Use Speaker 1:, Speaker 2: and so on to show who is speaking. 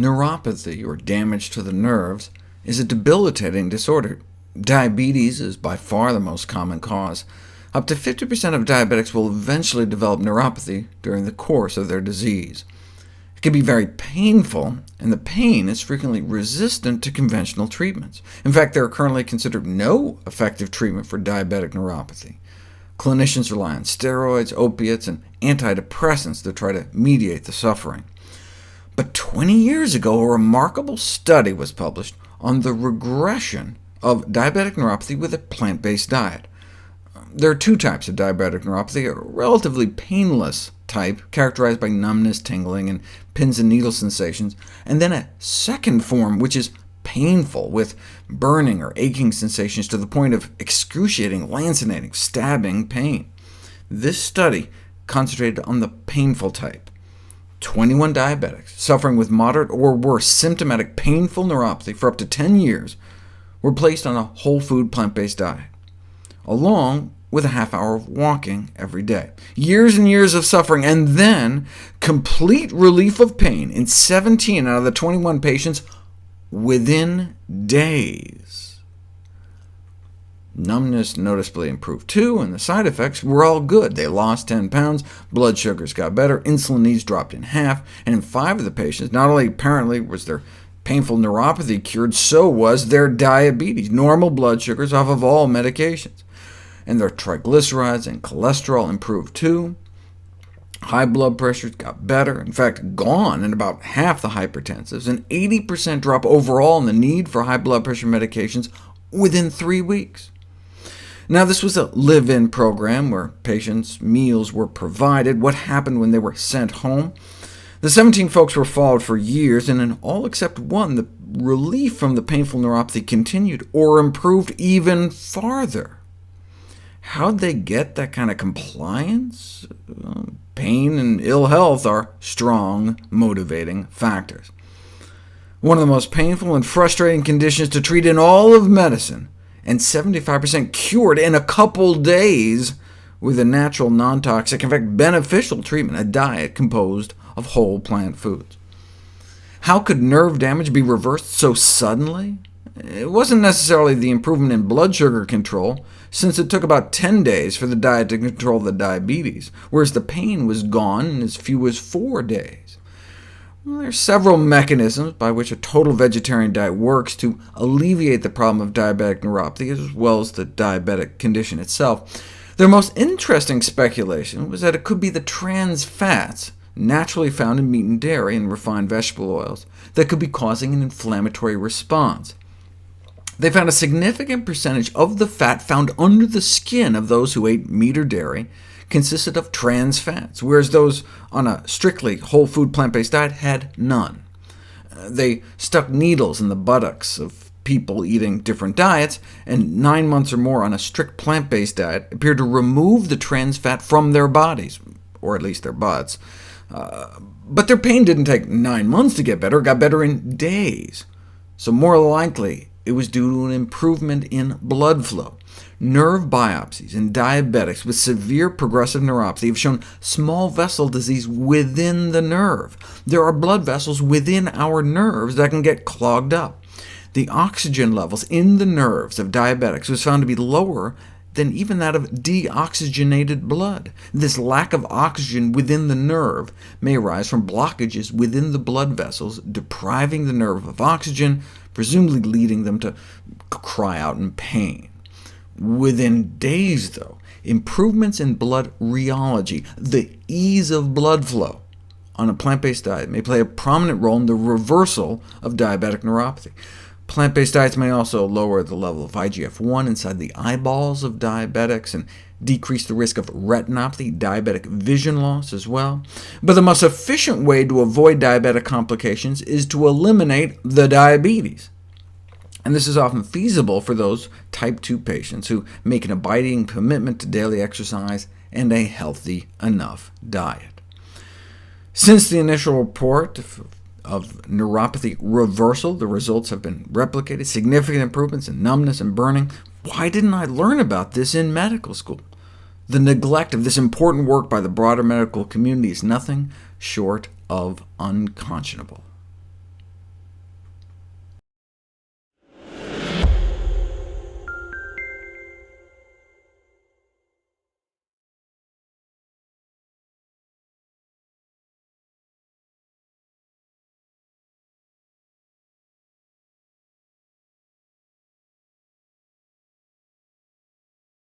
Speaker 1: Neuropathy, or damage to the nerves, is a debilitating disorder. Diabetes is by far the most common cause. Up to 50% of diabetics will eventually develop neuropathy during the course of their disease. It can be very painful, and the pain is frequently resistant to conventional treatments. In fact, there are currently considered no effective treatment for diabetic neuropathy. Clinicians rely on steroids, opiates, and antidepressants to try to mediate the suffering. But 20 years ago, a remarkable study was published on the regression of diabetic neuropathy with a plant-based diet. There are two types of diabetic neuropathy: a relatively painless type, characterized by numbness, tingling, and pins and needle sensations, and then a second form, which is painful, with burning or aching sensations to the point of excruciating, lancinating, stabbing pain. This study concentrated on the painful type. 21 diabetics suffering with moderate or worse symptomatic painful neuropathy for up to 10 years were placed on a whole food plant-based diet, along with a half-hour of walking every day. Years and years of suffering, and then complete relief of pain in 17 out of the 21 patients within days. Numbness noticeably improved too, and the side effects were all good. They lost 10 pounds, blood sugars got better, insulin needs dropped in half, and in 5 of the patients, not only apparently was their painful neuropathy cured, so was their diabetes, normal blood sugars off of all medications. And their triglycerides and cholesterol improved too. High blood pressures got better, in fact gone in about half the hypertensives, an 80% drop overall in the need for high blood pressure medications within 3 weeks. Now, this was a live-in program where patients' meals were provided. What happened when they were sent home? The 17 folks were followed for years, and in all except one, the relief from the painful neuropathy continued, or improved even farther. How'd they get that kind of compliance? Pain and ill health are strong motivating factors. One of the most painful and frustrating conditions to treat in all of medicine, and 75% cured in a couple days with a natural, non-toxic, in fact beneficial treatment, a diet composed of whole plant foods. How could nerve damage be reversed so suddenly? It wasn't necessarily the improvement in blood sugar control, since it took about 10 days for the diet to control the diabetes, whereas the pain was gone in as few as 4 days. Well, there are several mechanisms by which a total vegetarian diet works to alleviate the problem of diabetic neuropathy, as well as the diabetic condition itself. Their most interesting speculation was that it could be the trans fats naturally found in meat and dairy and refined vegetable oils that could be causing an inflammatory response. They found a significant percentage of the fat found under the skin of those who ate meat or dairy consisted of trans fats, whereas those on a strictly whole food plant-based diet had none. They stuck needles in the buttocks of people eating different diets, and 9 months or more on a strict plant-based diet appeared to remove the trans fat from their bodies, or at least their butts. But their pain didn't take 9 months to get better, it got better in days. So more likely, it was due to an improvement in blood flow. Nerve biopsies in diabetics with severe progressive neuropathy have shown small vessel disease within the nerve. There are blood vessels within our nerves that can get clogged up. The oxygen levels in the nerves of diabetics was found to be lower than even that of deoxygenated blood. This lack of oxygen within the nerve may arise from blockages within the blood vessels, depriving the nerve of oxygen, presumably leading them to cry out in pain. Within days, though, improvements in blood rheology, the ease of blood flow, on a plant-based diet may play a prominent role in the reversal of diabetic neuropathy. Plant-based diets may also lower the level of IGF-1 inside the eyeballs of diabetics, and decrease the risk of retinopathy, diabetic vision loss as well. But the most efficient way to avoid diabetic complications is to eliminate the diabetes. And this is often feasible for those type 2 patients who make an abiding commitment to daily exercise and a healthy enough diet. Since the initial report of neuropathy reversal, the results have been replicated, significant improvements in numbness and burning. Why didn't I learn about this in medical school? The neglect of this important work by the broader medical community is nothing short of unconscionable.